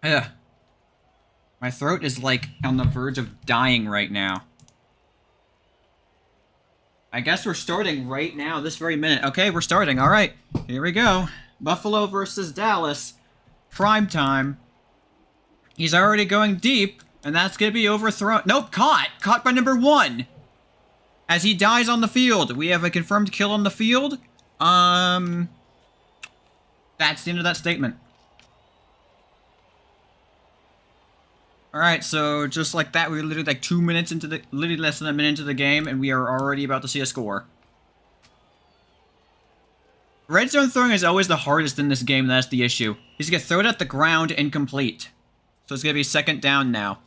Ugh. My throat is like on the verge of dying right now. I guess we're starting right now, this very minute. Okay, we're starting. All right, here we go. Buffalo versus Dallas. Prime time. He's already going deep, and that's going to be overthrown. Nope, caught. Caught by number 1. As he dies on the field. We have a confirmed kill on the field. That's the end of that statement. Alright, so just like that, we're literally like 2 minutes into the, literally less than a minute into the game, and we are already about to see a score. Red zone throwing is always the hardest in this game, that's the issue. He's gonna throw it at the ground incomplete. So it's gonna be second down now.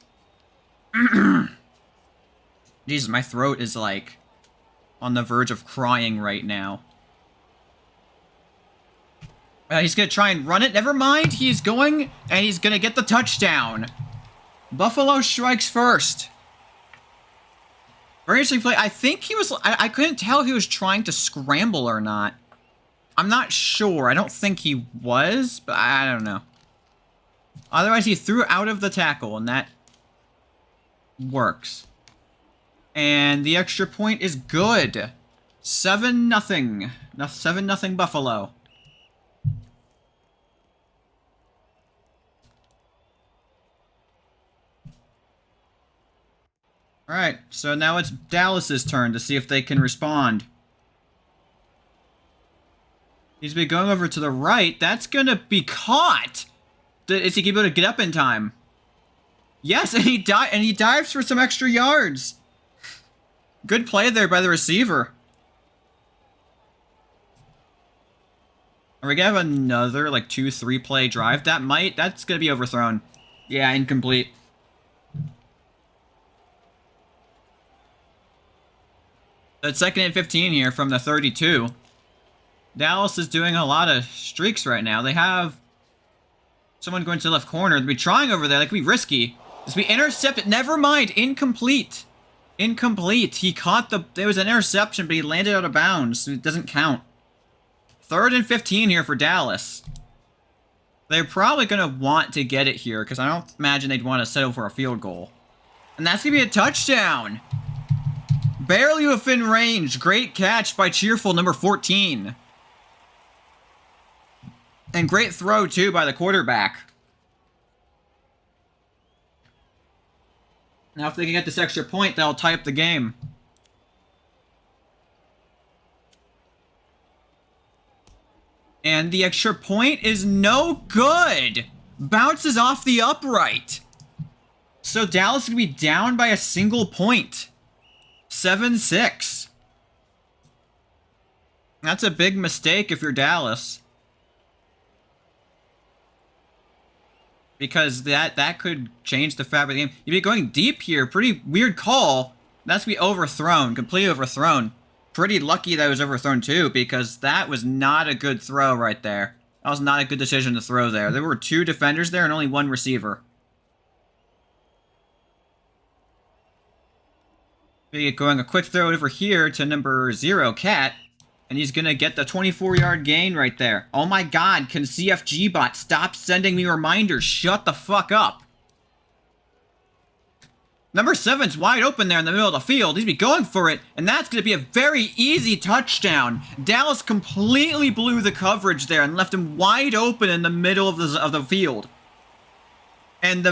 Jesus, my throat is like on the verge of crying right now. He's gonna try and run it. Never mind, he's going, and he's gonna get the touchdown. Buffalo strikes first. Very interesting play. I think he was... I couldn't tell if he was trying to scramble or not. I'm not sure. I don't think he was, but I don't know. Otherwise, he threw out of the tackle, and that works. And the extra point is good. 7-0. 7-0 Buffalo. Alright, so now it's Dallas's turn to see if they can respond. He's been going over to the right. That's gonna be caught! Is he able to get up in time? Yes, and he dives for some extra yards. Good play there by the receiver. Are we gonna have another, like, 2-3 play drive? That's gonna be overthrown. Yeah, incomplete. It's 2nd and 15 here from the 32. Dallas is doing a lot of streaks right now. They have someone going to the left corner. They'll be trying over there. That could be risky. This will be intercepted. Never mind. Incomplete. Incomplete. He caught the... There was an interception, but he landed out of bounds, so it doesn't count. 3rd and 15 here for Dallas. They're probably going to want to get it here, because I don't imagine they'd want to settle for a field goal. And that's going to be a touchdown. Barely within range. Great catch by Cheerful, number 14. And great throw, too, by the quarterback. Now, if they can get this extra point, that'll tie up the game. And the extra point is no good. Bounces off the upright. So Dallas is going to be down by a single point. 7-6. That's a big mistake if you're Dallas. Because that could change the fabric of the game. You'd be going deep here. Pretty weird call. That's going to be overthrown. Completely overthrown. Pretty lucky that it was overthrown too, because that was not a good throw right there. That was not a good decision to throw there. There were 2 defenders there and only 1 receiver. We get going a quick throw over here to number 0, Cat. And he's going to get the 24-yard gain right there. Oh my god, can CFG bot stop sending me reminders? Shut the fuck up. Number 7's wide open there in the middle of the field. He's be going for it, and that's going to be a very easy touchdown. Dallas completely blew the coverage there and left him wide open in the middle of the field. And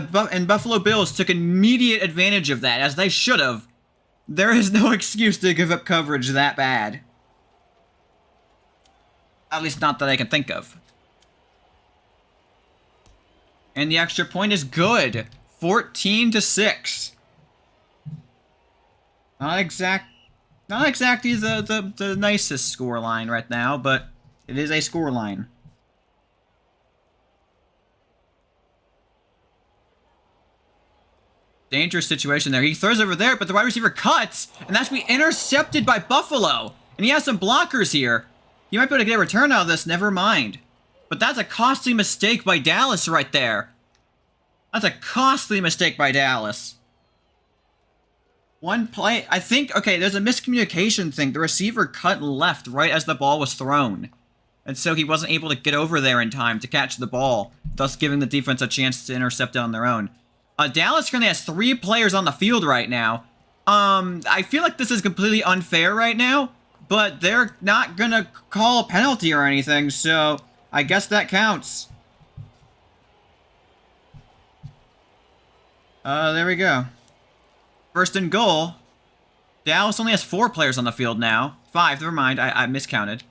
Buffalo Bills took immediate advantage of that, as they should have. There is no excuse to give up coverage that bad. At least not that I can think of. And the extra point is good. 14-6. Not exactly the nicest score line right now, but it is a score line. Dangerous situation there. He throws over there, but the wide receiver cuts, and that's going to be intercepted by Buffalo. And he has some blockers here. You might be able to get a return out of this, never mind. But that's a costly mistake by Dallas right there. That's a costly mistake by Dallas. One play, I think, okay, there's a miscommunication thing. The receiver cut left right as the ball was thrown. and so he wasn't able to get over there in time to catch the ball, thus giving the defense a chance to intercept it on their own. Dallas currently has 3 players on the field right now. I feel like this is completely unfair right now, but they're not gonna call a penalty or anything, so I guess that counts. There we go. First and goal. Dallas only has 4 players on the field now. 5, never mind, I miscounted.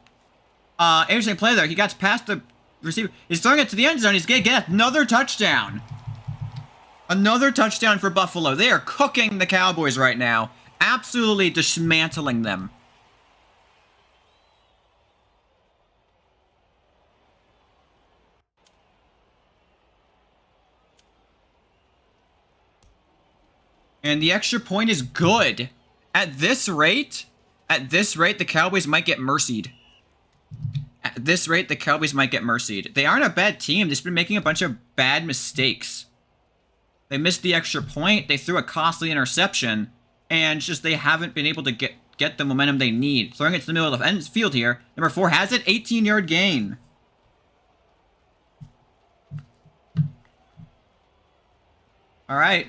Interesting play there. He got past the receiver. He's throwing it to the end zone. He's gonna get another touchdown. Another touchdown for Buffalo. They are cooking the Cowboys right now. Absolutely dismantling them. And the extra point is good. At this rate, the Cowboys might get mercied. At this rate, the Cowboys might get mercied. They aren't a bad team. They've just been making a bunch of bad mistakes. They missed the extra point. They threw a costly interception. And just they haven't been able to get the momentum they need. Throwing it to the middle of the field here. Number 4 has it. 18-yard gain. All right.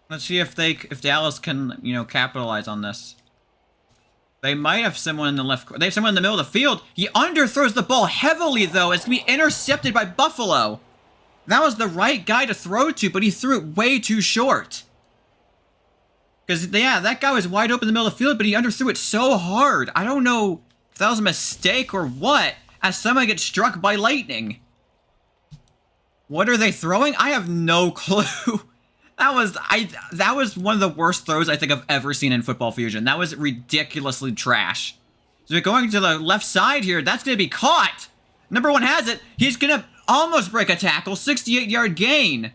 Let's see if Dallas can, capitalize on this. They might have someone in the left. They have someone in the middle of the field. He underthrows the ball heavily, though. It's going to be intercepted by Buffalo. That was the right guy to throw to, but he threw it way too short. Because, yeah, that guy was wide open in the middle of the field, but he underthrew it so hard. I don't know if that was a mistake or what, as someone gets struck by lightning. What are they throwing? I have no clue. That was one of the worst throws I think I've ever seen in Football Fusion. That was ridiculously trash. So going to the left side here, that's going to be caught. Number 1 has it. He's going to almost break a tackle. 68-yard gain.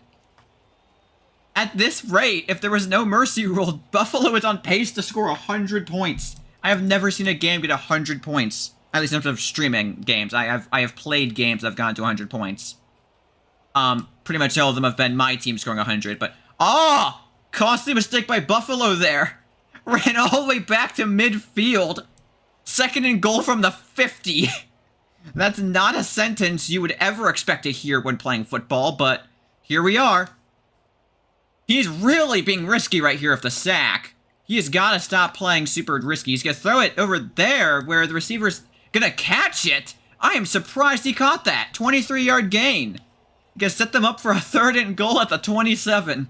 At this rate, if there was no mercy rule, Buffalo is on pace to score 100 points. I have never seen a game get 100 points. At least in terms of streaming games. I have played games that have gone to 100 points. Pretty much all of them have been my team scoring 100, but... Oh! Costly mistake by Buffalo there. Ran all the way back to midfield. Second and goal from the 50. That's not a sentence you would ever expect to hear when playing football, but here we are. He's really being risky right here with the sack. He has got to stop playing super risky. He's going to throw it over there where the receiver's going to catch it. I am surprised he caught that. 23-yard gain. Gonna set them up for a 3rd and goal at the 27.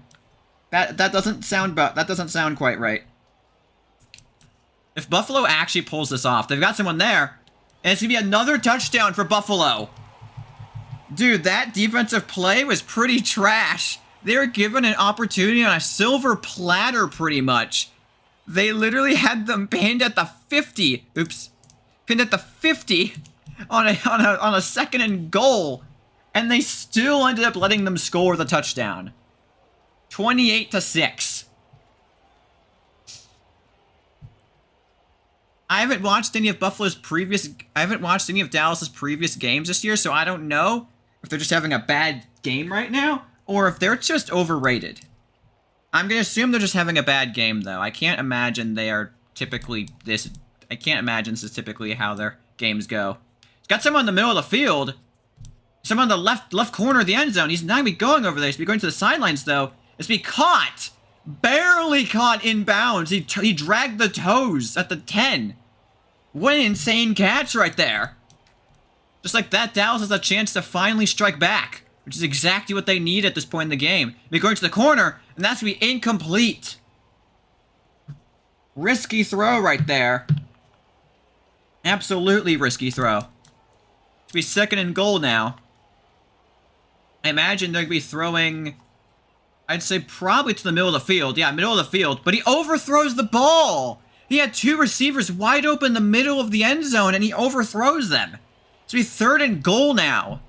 That doesn't sound quite right. If Buffalo actually pulls this off, they've got someone there, and it's gonna be another touchdown for Buffalo. Dude, that defensive play was pretty trash. They were given an opportunity on a silver platter, pretty much. They literally had them pinned at the 50. Oops, pinned at the 50 on a 2nd and goal. And they still ended up letting them score the touchdown. 28-6. I haven't watched any of Dallas's previous games this year, so I don't know if they're just having a bad game right now, or if they're just overrated. I'm going to assume they're just having a bad game, though. I can't imagine they are typically this... I can't imagine this is typically how their games go. It's got someone in the middle of the field... Someone on the left corner of the end zone. He's not going to be going over there. He's going to be going to the sidelines, though. It's be caught. Barely caught in bounds. He dragged the toes at the 10. What an insane catch right there. Just like that, Dallas has a chance to finally strike back, which is exactly what they need at this point in the game. They're going to the corner, and that's going to be incomplete. Risky throw right there. Absolutely risky throw. It's be 2nd and goal now. I imagine they're going to be throwing, I'd say probably to the middle of the field. Yeah, middle of the field. But he overthrows the ball. He had 2 receivers wide open in the middle of the end zone, and he overthrows them. It's going to be 3rd and goal now.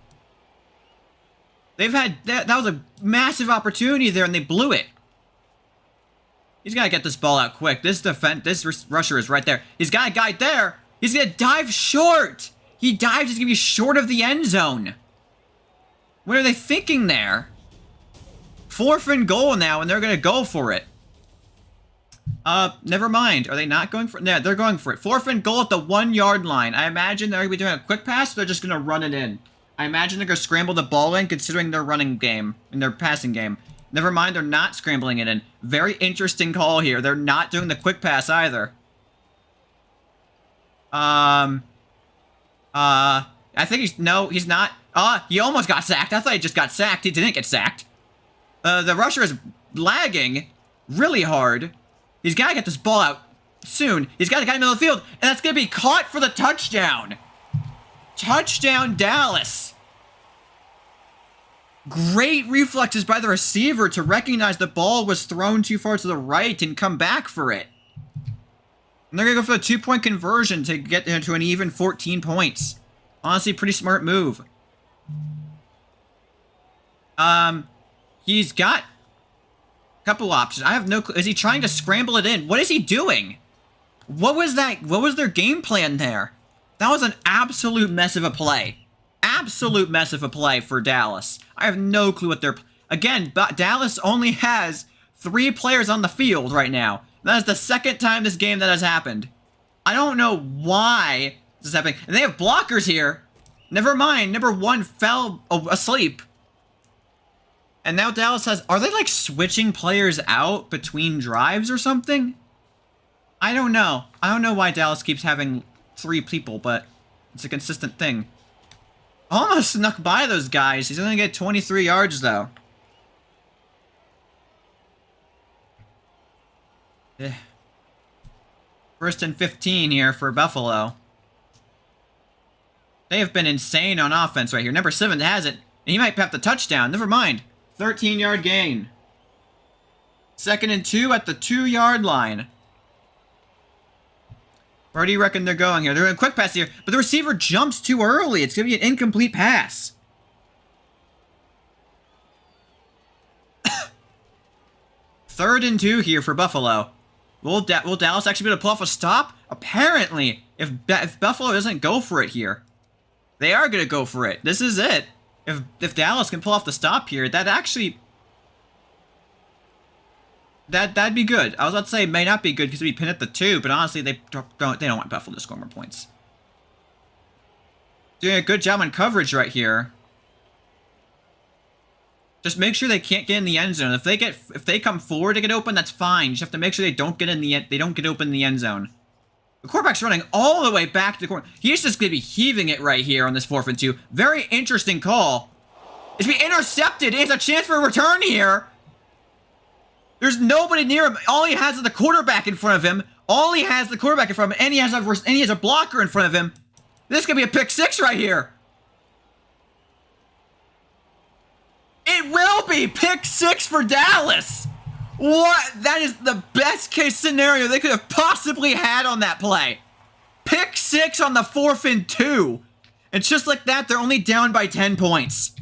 They've had, that was a massive opportunity there, and they blew it. He's got to get this ball out quick. This rusher is right there. He's got a guy there. He's going to dive short. He dives, he's going to be short of the end zone. What are they thinking there? 4th and goal now, and they're going to go for it. Never mind. Are they not going for it? Yeah, they're going for it. 4th and goal at the 1-yard line. I imagine they're going to be doing a quick pass, or they're just going to run it in. I imagine they're going to scramble the ball in, considering their running game, and their passing game. Never mind, they're not scrambling it in. Very interesting call here. They're not doing the quick pass either. I think he's not. He almost got sacked. I thought he just got sacked. He didn't get sacked. The rusher is lagging really hard. He's got to get this ball out soon. He's got to get him in the field, and that's going to be caught for the touchdown. Touchdown, Dallas. Great reflexes by the receiver to recognize the ball was thrown too far to the right and come back for it. And they're going to go for a 2-point conversion to get to an even 14 points. Honestly, pretty smart move. He's got a couple options. I have no clue. Is he trying to scramble it in? What is he doing? What was that? What was their game plan there? That was an absolute mess of a play. Absolute mess of a play for Dallas. I have no clue what they're... Again, Dallas only has 3 players on the field right now. That is the second time this game that has happened. I don't know why this is happening. And they have blockers here. Never mind. Number 1 fell asleep. And now Dallas has... Are they like switching players out between drives or something? I don't know. I don't know why Dallas keeps having 3 people, but it's a consistent thing. Almost snuck by those guys. He's only gonna get 23 yards though. Eh. 1st and 15 here for Buffalo. They have been insane on offense right here. Number 7 has it. And he might have the touchdown. Never mind. 13-yard gain. 2nd and 2 at the 2-yard line. Where do you reckon they're going here? They're doing a quick pass here, but the receiver jumps too early. It's going to be an incomplete pass. 3rd and 2 here for Buffalo. Will Dallas actually be able to pull off a stop? Apparently, if Buffalo doesn't go for it here, they are going to go for it. This is it. If Dallas can pull off the stop here, that actually... That'd be good. I was about to say it may not be good because it'd be pinned at the 2, but honestly, they don't want Buffalo to score more points. Doing a good job on coverage right here. Just make sure they can't get in the end zone. If they come forward to get open, that's fine. You just have to make sure they don't get open in the end zone. The quarterback's running all the way back to the corner. He's just going to be heaving it right here on this 4th and 2. Very interesting call. It's be intercepted. It's a chance for a return here. There's nobody near him. All he has is the quarterback in front of him. And he has a blocker in front of him. This could be a pick 6 right here. It will be pick 6 for Dallas. What? That is the best case scenario they could have possibly had on that play. Pick 6 on the 4th and 2. And just like that, they're only down by 10 points.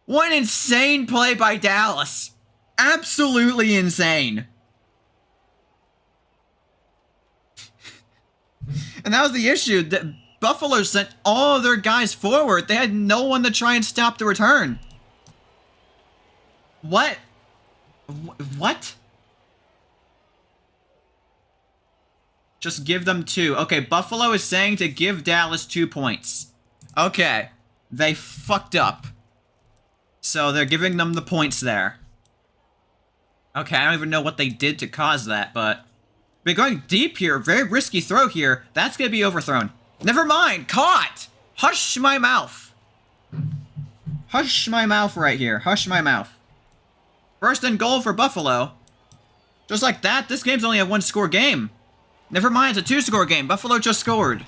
What an insane play by Dallas. Absolutely insane. And that was the issue. That Buffalo sent all of their guys forward. They had no one to try and stop the return. What? What? Just give them 2. Okay, Buffalo is saying to give Dallas 2 points. Okay. They fucked up. So they're giving them the points there. Okay, I don't even know what they did to cause that, but... We're going deep here. Very risky throw here. That's going to be overthrown. Never mind. Caught! Hush my mouth. Hush my mouth right here. Hush my mouth. 1st and goal for Buffalo. Just like that, this game's only a 1-score game. Never mind, it's a 2-score game. Buffalo just scored.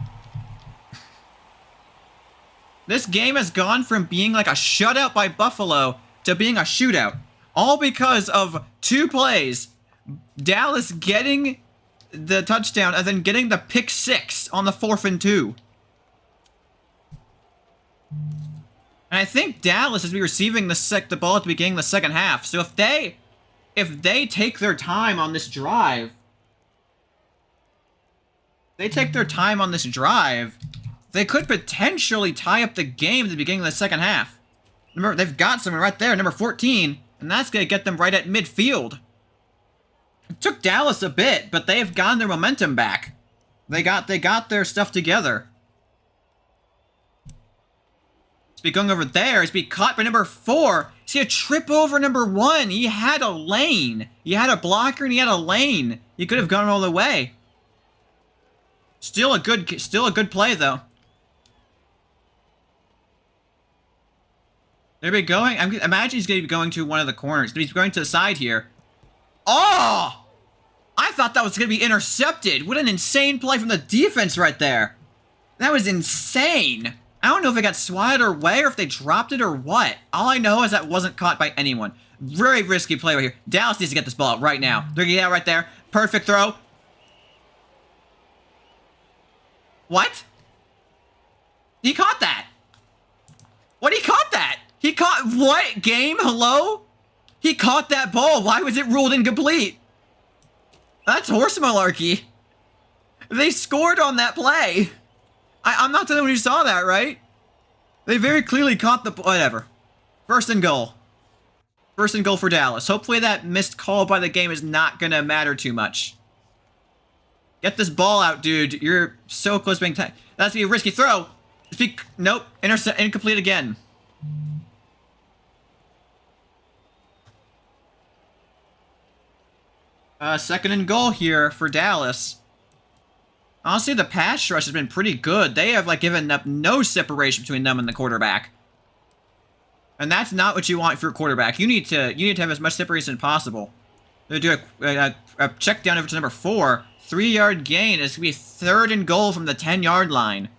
This game has gone from being like a shutout by Buffalo to being a shootout. All because of 2 plays. Dallas getting the touchdown and then getting the pick 6 on the 4th and 2. And I think Dallas is receiving the ball at the beginning of the second half. So if they take their time on this drive, they could potentially tie up the game at the beginning of the second half. Remember, they've got someone right there, number 14, and that's going to get them right at midfield. took Dallas a bit, but they have gotten their momentum back. They got their stuff together. Speed going over there. Speed caught by number 4. See a trip over number 1. He had a lane. He had a blocker and he had a lane. He could have gone all the way. Still a good play though. They're be going. Imagine he's going to be going to one of the corners. But he's going to the side here. Oh! I thought that was going to be intercepted. What an insane play from the defense right there. That was insane. I don't know if it got swatted or way or if they dropped it or what. All I know is that wasn't caught by anyone. Very risky play right here. Dallas needs to get this ball right now. They're getting out right there. Perfect throw. What? He caught that. What? He caught that. He caught what? Game? Hello? He caught that ball. Why was it ruled incomplete? That's horse malarkey. They scored on that play. I'm not the only one who saw that, right? They very clearly caught the... Whatever. First and goal. First and goal for Dallas. Hopefully that missed call by the game is not going to matter too much. Get this ball out, dude. You're so close to being... That's going to be a risky throw. Nope. Incomplete again. Second and goal here for Dallas. Honestly, the pass rush has been pretty good. They have, like, given up no separation between them and the quarterback. And that's not what you want for your quarterback. You need to have as much separation as possible. They do a check down over to number 4. 3-yard gain. It's going to be third and goal from the 10-yard line.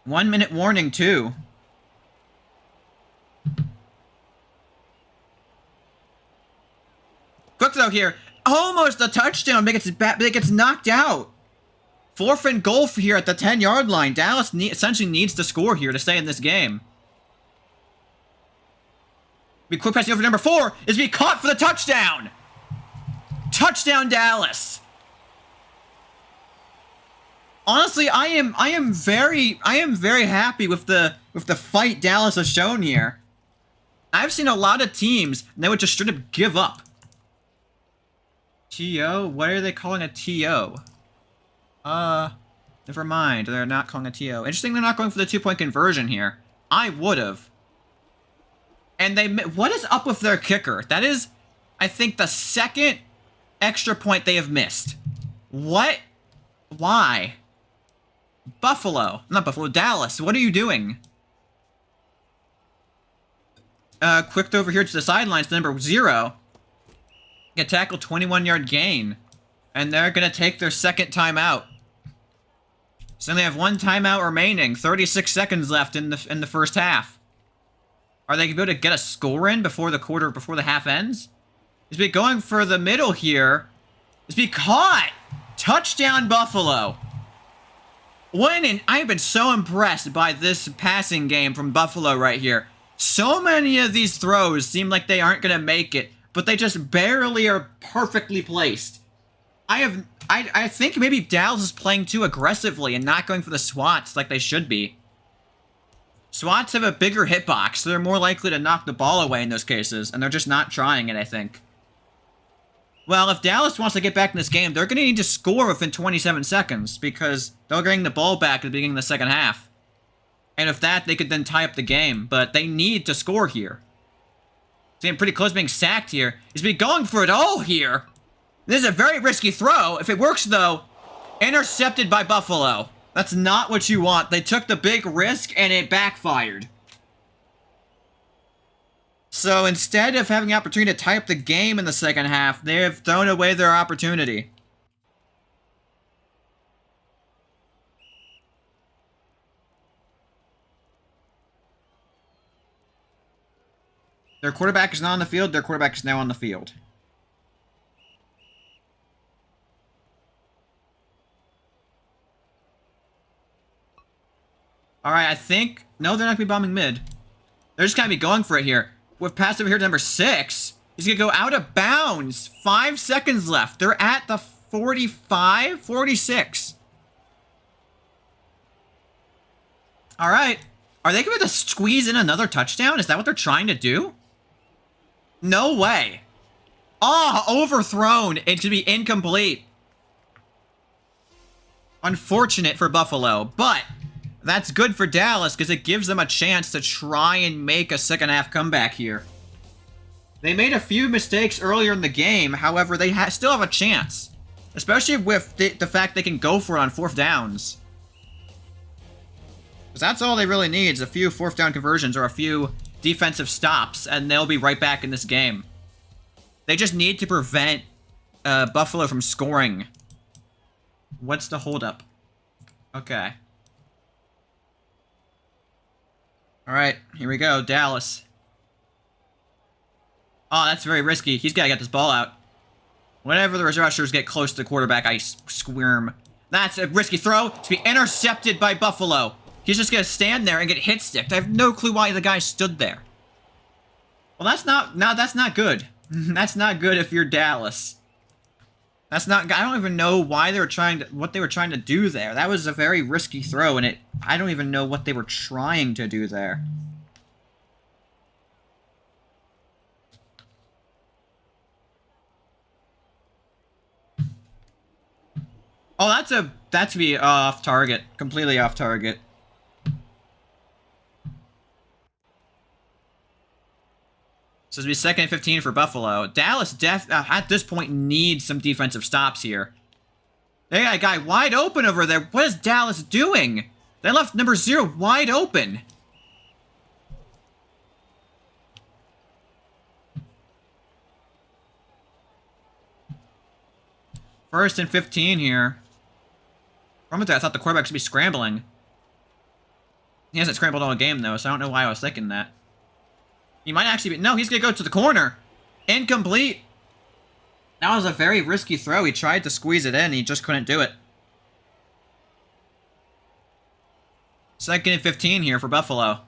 1 minute warning, too. Quick throw here. Almost a touchdown, but it gets knocked out. 4th and goal here at the 10-yard line. Dallas essentially needs to score here to stay in this game. Be quick passing over to number 4 is be caught for the touchdown. Touchdown, Dallas. Honestly, I am very happy with the fight Dallas has shown here. I've seen a lot of teams and they would just straight up give up. TO? What are they calling a TO? Never mind. They're not calling a TO. Interesting they're not going for the 2-point conversion here. I would've. And what is up with their kicker? That is, I think, the second extra point they have missed. What? Why? Buffalo. Not Buffalo, Dallas. What are you doing? Quick over here to the sidelines to number 0. Get tackled, 21-yard gain. And they're going to take their second timeout. So they have 1 timeout remaining. 36 seconds left in the first half. Are they going to be able to get a score in before the half ends? Is be going for the middle here. Is be caught. Touchdown, Buffalo. I've been so impressed by this passing game from Buffalo right here. So many of these throws seem like they aren't going to make it, but they just barely are perfectly placed. I think maybe Dallas is playing too aggressively and not going for the swats like they should be. Swats have a bigger hitbox, so they're more likely to knock the ball away in those cases, and they're just not trying it, I think. Well, if Dallas wants to get back in this game, they're going to need to score within 27 seconds, because they're getting the ball back at the beginning of the second half. And if that, they could then tie up the game, but they need to score here. It's getting pretty close to being sacked here. He's been going for it all here. This is a very risky throw. If it works, though, intercepted by Buffalo. That's not what you want. They took the big risk, and it backfired. So instead of having the opportunity to tie up the game in the second half, they have thrown away their opportunity. Their quarterback is not on the field. Their quarterback is now on the field. Alright, I think... No, they're not going to be bombing mid. They're just going to be going for it here. With pass over here to number 6. He's going to go out of bounds. 5 seconds left. They're at the 45? 46. Alright. Are they going to squeeze in another touchdown? Is that what they're trying to do? No way. overthrown. It should be incomplete. Unfortunate for Buffalo, but that's good for Dallas because it gives them a chance to try and make a second half comeback here. They made a few mistakes earlier in the game, however, they still have a chance. Especially with the fact they can go for it on 4th downs. Because that's all they really need is a few 4th down conversions or a few defensive stops, and they'll be right back in this game. They just need to prevent Buffalo from scoring. What's the holdup? Okay. Alright, here we go, Dallas. Oh, that's very risky. He's gotta get this ball out. Whenever the rushers get close to the quarterback, I squirm. That's a risky throw to be intercepted by Buffalo. He's just gonna stand there and get hit sticked. I have no clue why the guy stood there. Well, that's not good. That's not good if you're Dallas. That's not. I don't even know why they were what they were trying to do there. That was a very risky throw, and I don't even know what they were trying to do there. Oh, that's to be off target. Completely off target. So it's be 2nd and 15 for Buffalo. Dallas at this point needs some defensive stops here. They got a guy wide open over there. What is Dallas doing? They left number 0 wide open. First and 15 here. From it, I thought the quarterback should be scrambling. He hasn't scrambled all game, though, so I don't know why I was thinking that. He might actually be... No, he's going to go to the corner. Incomplete. That was a very risky throw. He tried to squeeze it in. He just couldn't do it. 2nd and 15 here for Buffalo.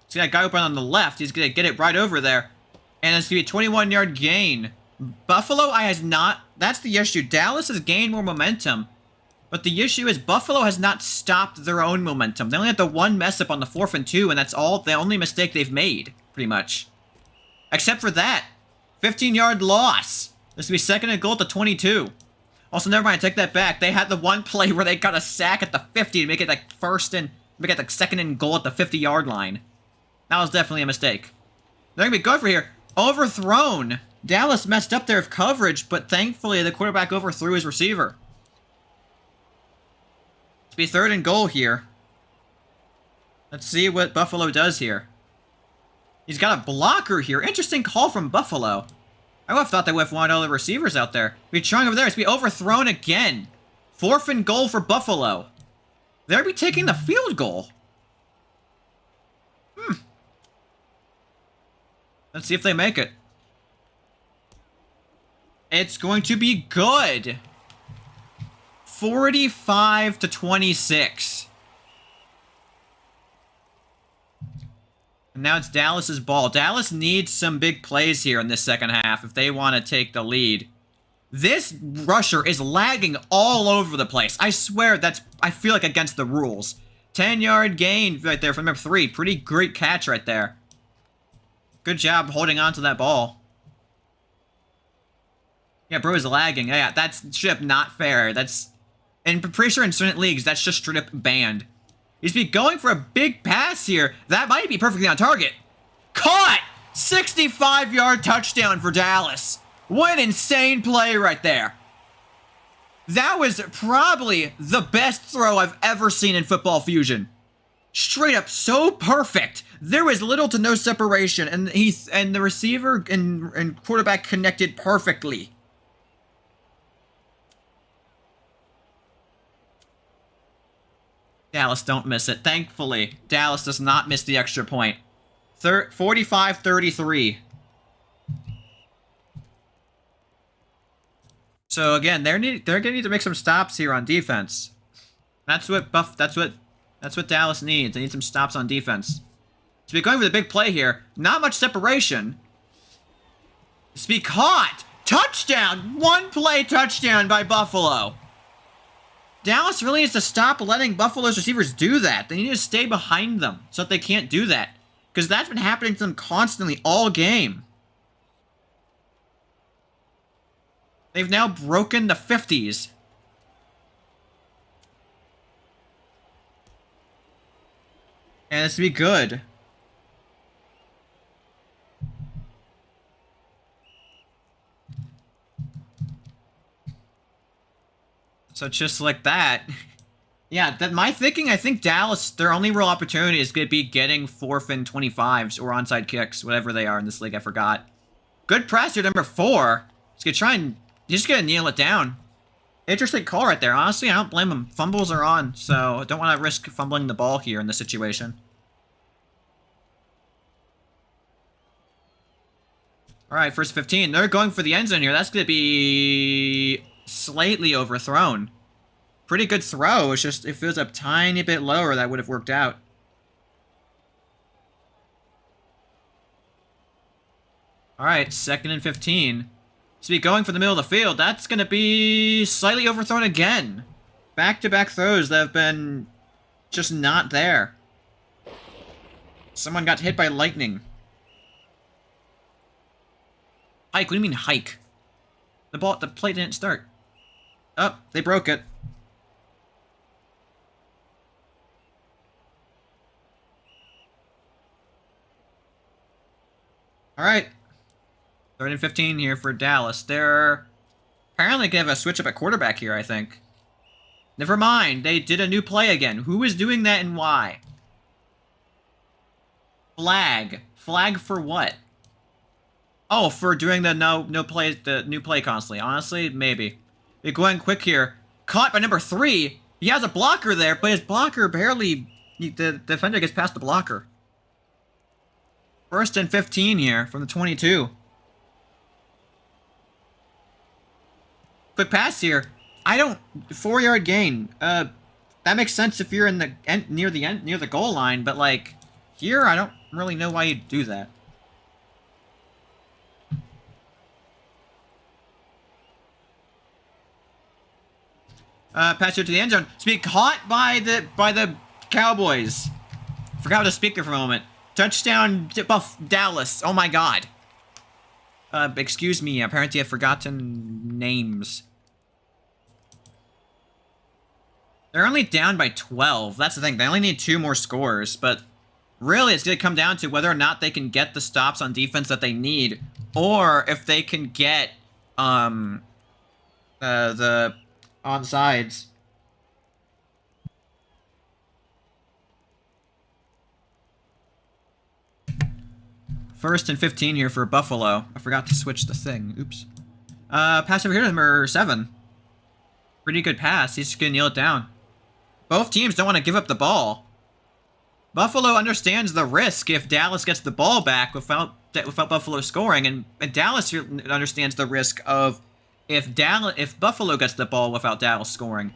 He's got a guy open on the left. He's going to get it right over there. And it's going to be a 21-yard gain. Buffalo has not... That's the issue. Dallas has gained more momentum. But the issue is Buffalo has not stopped their own momentum. They only had the one mess up on the 4th and 2, and that's all the only mistake they've made, pretty much. Except for that. 15-yard loss. This will be 2nd and goal at the 22. Also, never mind, I take that back. They had the one play where they got a sack at the 50 to make it like 2nd and goal at the 50-yard line. That was definitely a mistake. They're going to be good for here. Overthrown. Dallas messed up their coverage, but thankfully the quarterback overthrew his receiver. It's be 3rd and goal here. Let's see what Buffalo does here. He's got a blocker here. Interesting call from Buffalo. I would have thought they would have wanted all the receivers out there. Be trying over there. It's be overthrown again. 4th and goal for Buffalo. They'll be taking the field goal. Let's see if they make it. It's going to be good. 45-26. And now it's Dallas's ball. Dallas needs some big plays here in this second half if they want to take the lead. This rusher is lagging all over the place. I swear I feel like against the rules. 10-yard gain right there from number 3. Pretty great catch right there. Good job holding on to that ball. Yeah, bro is lagging. Yeah, that's straight up not fair. That's... And I'm pretty sure in certain leagues, that's just straight up banned. He's be going for a big pass here. That might be perfectly on target. Caught! 65-yard touchdown for Dallas. What an insane play right there. That was probably the best throw I've ever seen in Football Fusion. Straight up so perfect. There was little to no separation, and the receiver and quarterback connected perfectly. Dallas don't miss it. Thankfully, Dallas does not miss the extra point. 45-33. So again, they're gonna need to make some stops here on defense. That's what Dallas needs. They need some stops on defense. So we're going for the big play here. Not much separation. It's be caught. Touchdown! One play touchdown by Buffalo. Dallas really needs to stop letting Buffalo's receivers do that. They need to stay behind them so that they can't do that. Because that's been happening to them constantly all game. They've now broken the 50s. And it's to be good. So just like that. Yeah, my thinking, I think Dallas, their only real opportunity is going to be getting 4th and 25s or onside kicks, whatever they are in this league, I forgot. Good press here, number 4. He's going to try and, he's just going to kneel it down. Interesting call right there. Honestly, I don't blame him. Fumbles are on, so I don't want to risk fumbling the ball here in this situation. Alright, first 15. They're going for the end zone here. That's going to be slightly overthrown. Pretty good throw. It's just, if it was a tiny bit lower, that would have worked out. Alright, 2nd and 15. So be going for the middle of the field. That's going to be slightly overthrown again. Back-to-back throws that have been just not there. Someone got hit by lightning. Hike? What do you mean hike? The play didn't start. Oh, they broke it. Alright. 3rd and 15 here for Dallas. They're apparently going to have a switch up at quarterback here, I think. Never mind. They did a new play again. Who is doing that and why? Flag. Flag for what? Oh, for doing the new play constantly. Honestly, maybe. They're going quick here. Caught by number 3. He has a blocker there, but his blocker barely... The defender gets past the blocker. 1st and 15 here from the 22. Quick pass here. 4-yard gain. That makes sense if you're in the near the goal line, but like here, I don't really know why you'd do that. Pass here to the end zone. It's being caught by the Cowboys. Forgot to speak there for a moment. Touchdown, Dallas. Oh my god. Excuse me. Apparently I've forgotten names. They're only down by 12. That's the thing. They only need 2 more scores. But really, it's going to come down to whether or not they can get the stops on defense that they need. Or if they can get the onsides. First and 15 here for Buffalo. I forgot to switch the thing. Oops. Pass over here to number 7. Pretty good pass. He's just going to kneel it down. Both teams don't want to give up the ball. Buffalo understands the risk if Dallas gets the ball back without Buffalo scoring, and Dallas understands the risk of if Buffalo gets the ball without Dallas scoring.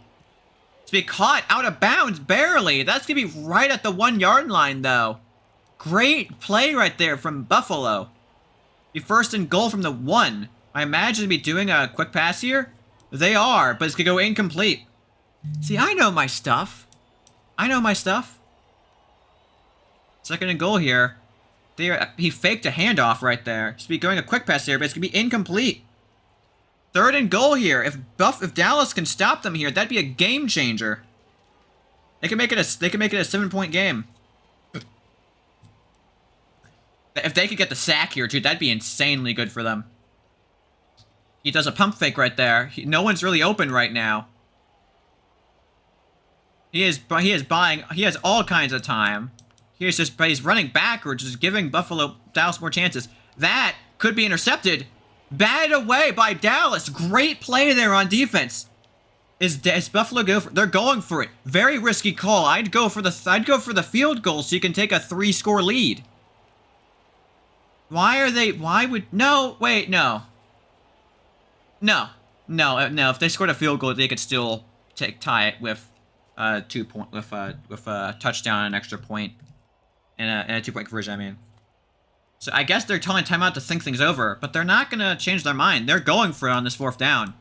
To be caught out of bounds, barely. That's going to be right at the 1-yard line, though. Great play right there from Buffalo. Be 1st and goal from the 1. I imagine to be doing a quick pass here. They are, but it's going to go incomplete. See, I know my stuff. I know my stuff. 2nd and goal here. He faked a handoff right there. He's going a quick pass here, but it's going to be incomplete. 3rd and goal here. If Dallas can stop them here, that'd be a game changer. They can make it a 7-point game. If they could get the sack here, dude, that'd be insanely good for them. He does a pump fake right there. No one's really open right now. He has all kinds of time. He's running backwards, just giving Dallas more chances. That could be intercepted. Batted away by Dallas. Great play there on defense. Is Buffalo they're going for it. Very risky call. I'd go for the field goal so you can take a 3-score lead. No, wait, no. No. If they scored a field goal, they could still tie it with a touchdown and an extra point and a 2-point conversion, I mean. So I guess they're telling timeout to think things over, but they're not going to change their mind. They're going for it on this 4th down.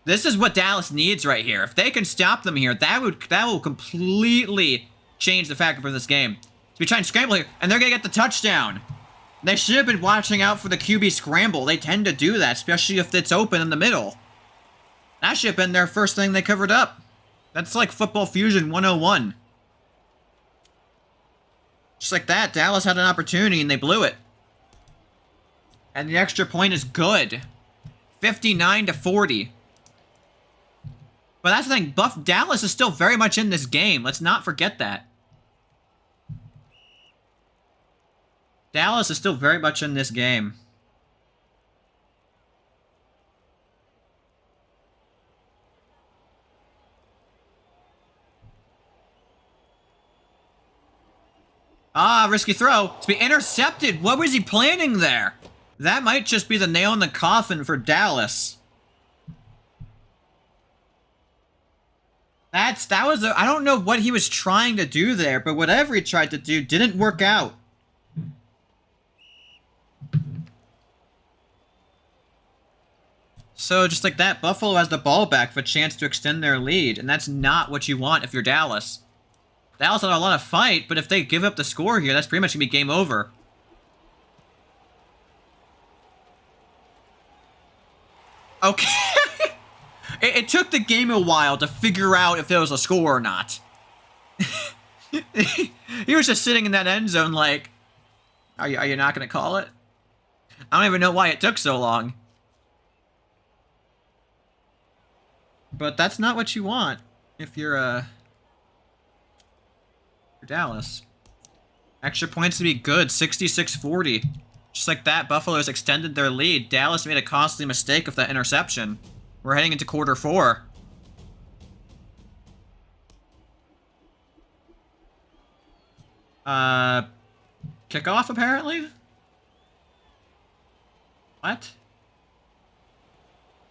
This is what Dallas needs right here. If they can stop them here, that will completely change the factor for this game. So we try and scramble here, and they're going to get the touchdown. They should have been watching out for the QB scramble. They tend to do that, especially if it's open in the middle. That should have been their first thing they covered up. That's like Football Fusion 101. Just like that, Dallas had an opportunity and they blew it. And the extra point is good. 59-40. But that's the thing, Dallas is still very much in this game. Let's not forget that. Dallas is still very much in this game. Ah, risky throw. To be intercepted. What was he planning there? That might just be the nail in the coffin for Dallas. I don't know what he was trying to do there, but whatever he tried to do didn't work out. So, just like that, Buffalo has the ball back for a chance to extend their lead, and that's not what you want if you're Dallas. Dallas had a lot of fight, but if they give up the score here, that's pretty much going to be game over. Okay. It took the game a while to figure out if there was a score or not. He was just sitting in that end zone like, are you not going to call it? I don't even know why it took so long. But that's not what you want if you're Dallas. Extra points to be good, 66-40. Just like that, Buffalo's extended their lead. Dallas made a costly mistake with that interception. We're heading into quarter 4. Kickoff, apparently? What?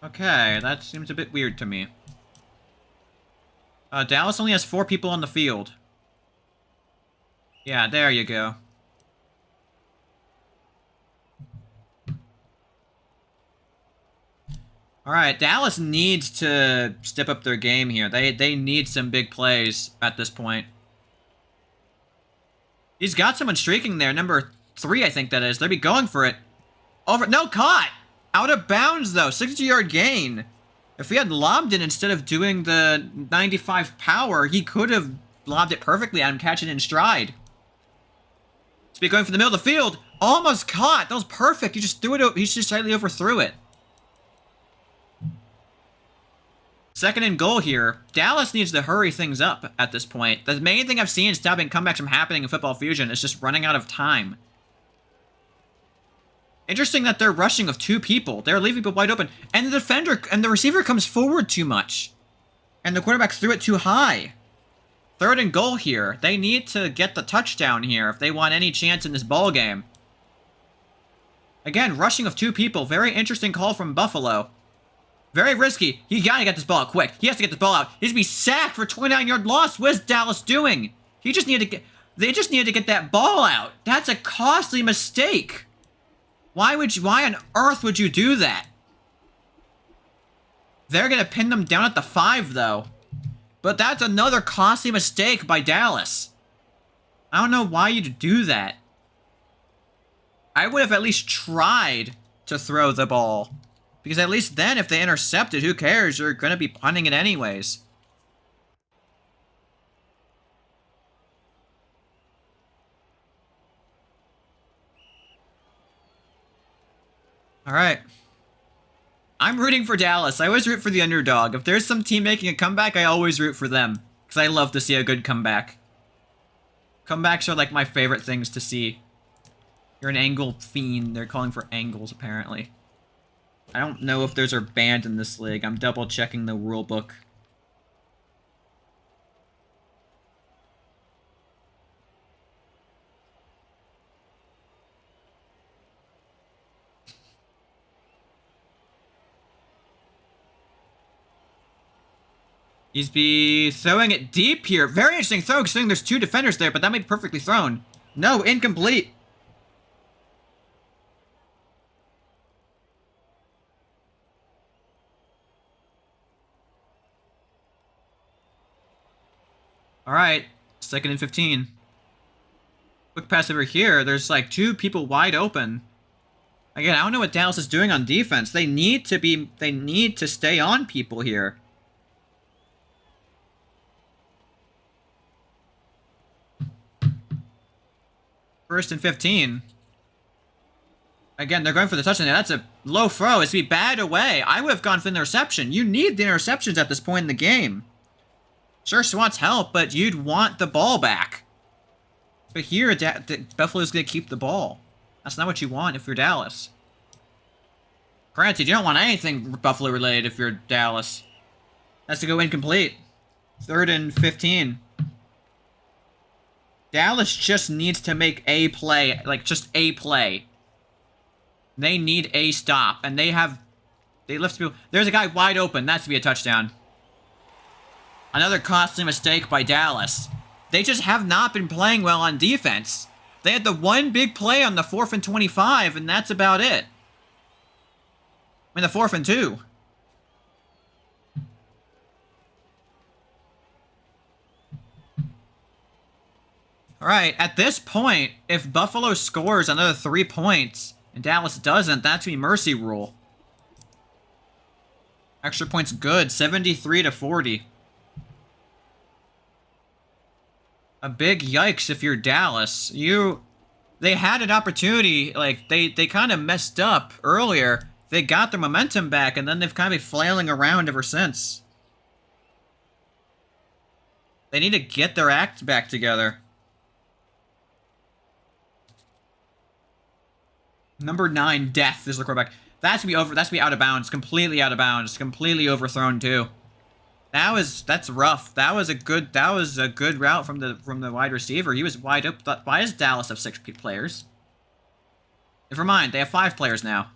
Okay, that seems a bit weird to me. Dallas only has 4 people on the field. Yeah, there you go. Alright, Dallas needs to step up their game here. They need some big plays at this point. He's got someone streaking there. Number 3, I think that is. They'll be going for it. Over. No, caught! Out of bounds, though. 60-yard gain. If he had lobbed it instead of doing the 95 power, he could have lobbed it perfectly at him, catch it in stride. To be going for the middle of the field. Almost caught. That was perfect. He just threw it. He just slightly overthrew it. Second and goal here. Dallas needs to hurry things up at this point. The main thing I've seen stopping comebacks from happening in Football Fusion is just running out of time. Interesting that they're rushing with 2 people. They're leaving people wide open. And the defender and the receiver comes forward too much. And the quarterback threw it too high. Third and goal here. They need to get the touchdown here if they want any chance in this ball game. Again, rushing of 2 people. Very interesting call from Buffalo. Very risky. He gotta get this ball out quick. He has to get this ball out. He's gonna be sacked for 29-yard loss. What is Dallas doing? They just needed to get that ball out. That's a costly mistake. Why on earth would you do that? They're gonna pin them down at the 5, though. But that's another costly mistake by Dallas. I don't know why you'd do that. I would have at least tried to throw the ball. Because at least then, if they intercept it, who cares? You're going to be punting it anyways. Alright. I'm rooting for Dallas. I always root for the underdog. If there's some team making a comeback, I always root for them. Because I love to see a good comeback. Comebacks are like my favorite things to see. You're an angle fiend. They're calling for angles, apparently. I don't know if those are banned in this league. I'm double checking the rule book. He's be throwing it deep here. Very interesting throw, considering there's 2 defenders there, but that might be perfectly thrown. No, incomplete. Alright, 2nd and 15. Quick pass over here. There's like 2 people wide open. Again, I don't know what Dallas is doing on defense. They need to stay on people here. First and 15. Again, they're going for the touchdown. That's a low throw. It's to be batted away. I would have gone for the interception. You need the interceptions at this point in the game. Sure, Swat's help, but you'd want the ball back. But here, Buffalo's going to keep the ball. That's not what you want if you're Dallas. Granted, you don't want anything Buffalo related if you're Dallas. Has to go incomplete. 3rd and 15. Dallas just needs to make a play. Like, just a play. They need a stop. And they lift people. There's a guy wide open. That's to be a touchdown. Another costly mistake by Dallas. They just have not been playing well on defense. They had the one big play on the 4th and 25, and that's about it. I mean, the 4th and 2. Alright, at this point, if Buffalo scores another 3 points, and Dallas doesn't, that's going to be mercy rule. Extra points good, 73-40. A big yikes if you're Dallas. They had an opportunity, like, they kind of messed up earlier. They got their momentum back, and then they've kind of been flailing around ever since. They need to get their act back together. Number 9, Death is the quarterback. That's to be out of bounds. Completely out of bounds. Completely overthrown too. That's rough. That was a good route from the wide receiver. He was wide up. Why does Dallas have 6 players? Never mind. They have 5 players now.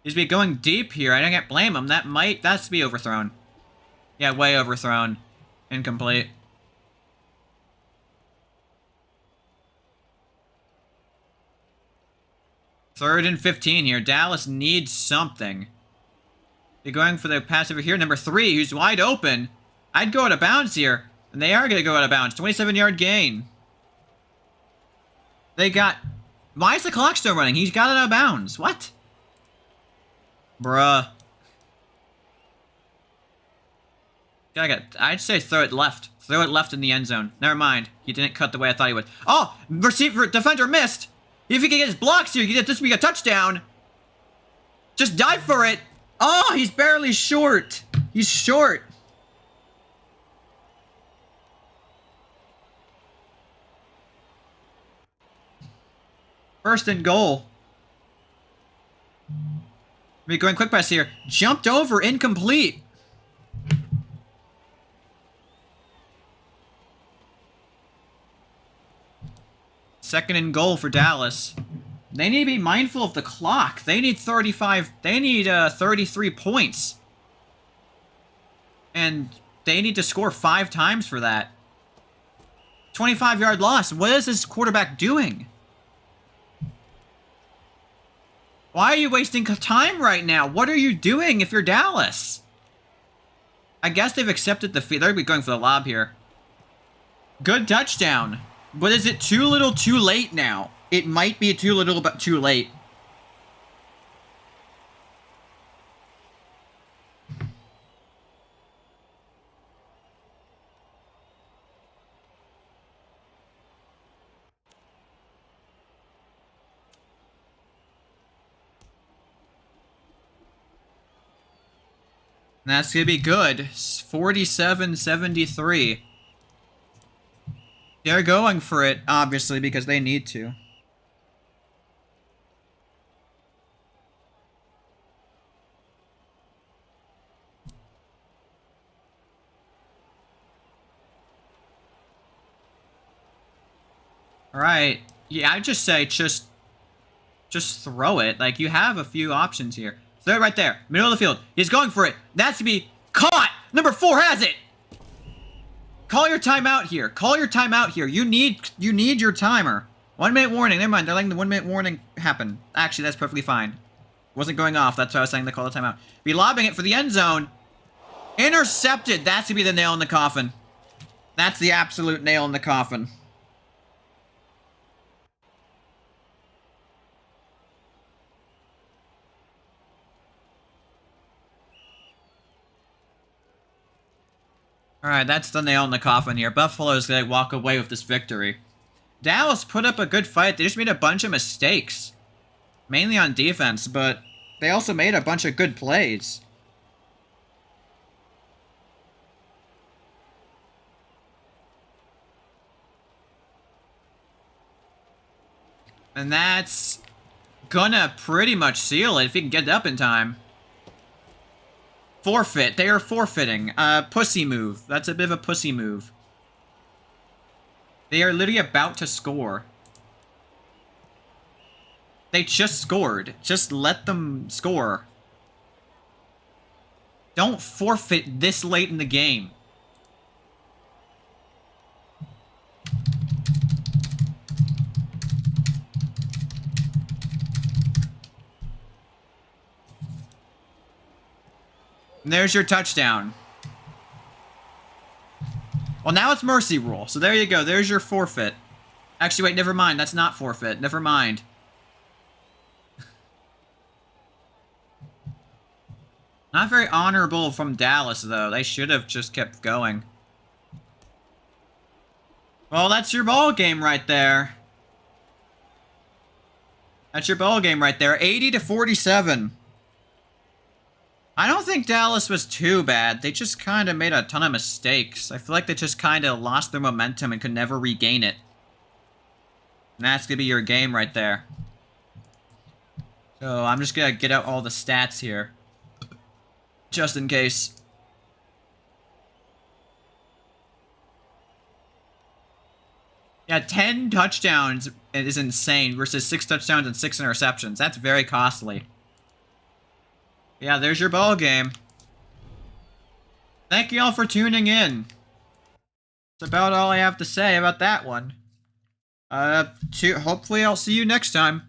He's be going deep here. I can't blame him. That's to be overthrown. Yeah, way overthrown. Incomplete. Third and 15 here. Dallas needs something. They're going for the pass over here. Number 3, who's wide open. I'd go out of bounds here. And they are going to go out of bounds. 27-yard gain. Why is the clock still running? He's got it out of bounds. What? Bruh. I'd say throw it left. Throw it left in the end zone. Never mind. He didn't cut the way I thought he would. Oh! Defender missed! If he can get his blocks here, this would be a touchdown. Just dive for it. Oh, he's barely short. He's short. First and goal. We're going quick pass here. Jumped over, incomplete. Second and goal for Dallas. They need to be mindful of the clock. They need 33 points. And they need to score 5 times for that. 25-yard loss. What is this quarterback doing? Why are you wasting time right now? What are you doing if you're Dallas? I guess they've accepted defeat. They're going for the lob here. Good touchdown. But is it too little too late now? It might be too little but too late. That's going to be good. 47-73. They're going for it, obviously, because they need to. Alright. Yeah, I'd just say just throw it. Like, you have a few options here. Throw it right there. Middle of the field. He's going for it. That's to be caught! Number 4 has it! Call your timeout here. Call your timeout here. You need your timer. 1 minute warning. Never mind. They're letting the 1 minute warning happen. Actually, that's perfectly fine. Wasn't going off. That's why I was saying they call the timeout. Be lobbing it for the end zone. Intercepted! That's gonna be the nail in the coffin. That's the absolute nail in the coffin. Alright, that's the nail in the coffin here. Buffalo's gonna walk away with this victory. Dallas put up a good fight. They just made a bunch of mistakes. Mainly on defense, but they also made a bunch of good plays. And that's gonna pretty much seal it if he can get it up in time. Forfeit. They are forfeiting. Pussy move. That's a bit of a pussy move. They are literally about to score. They just scored. Just let them score. Don't forfeit this late in the game. And there's your touchdown. Well, now it's mercy rule. So there you go. There's your forfeit. Actually, wait, never mind. That's not forfeit. Never mind. Not very honorable from Dallas, though. They should have just kept going. Well, that's your ball game right there. That's your ball game right there. 80-47. I don't think Dallas was too bad. They just kind of made a ton of mistakes. I feel like they just kind of lost their momentum and could never regain it. And that's going to be your game right there. So I'm just going to get out all the stats here. Just in case. Yeah, 10 touchdowns is insane versus 6 touchdowns and 6 interceptions. That's very costly. Yeah, there's your ball game. Thank you all for tuning in. That's about all I have to say about that one. Hopefully I'll see you next time.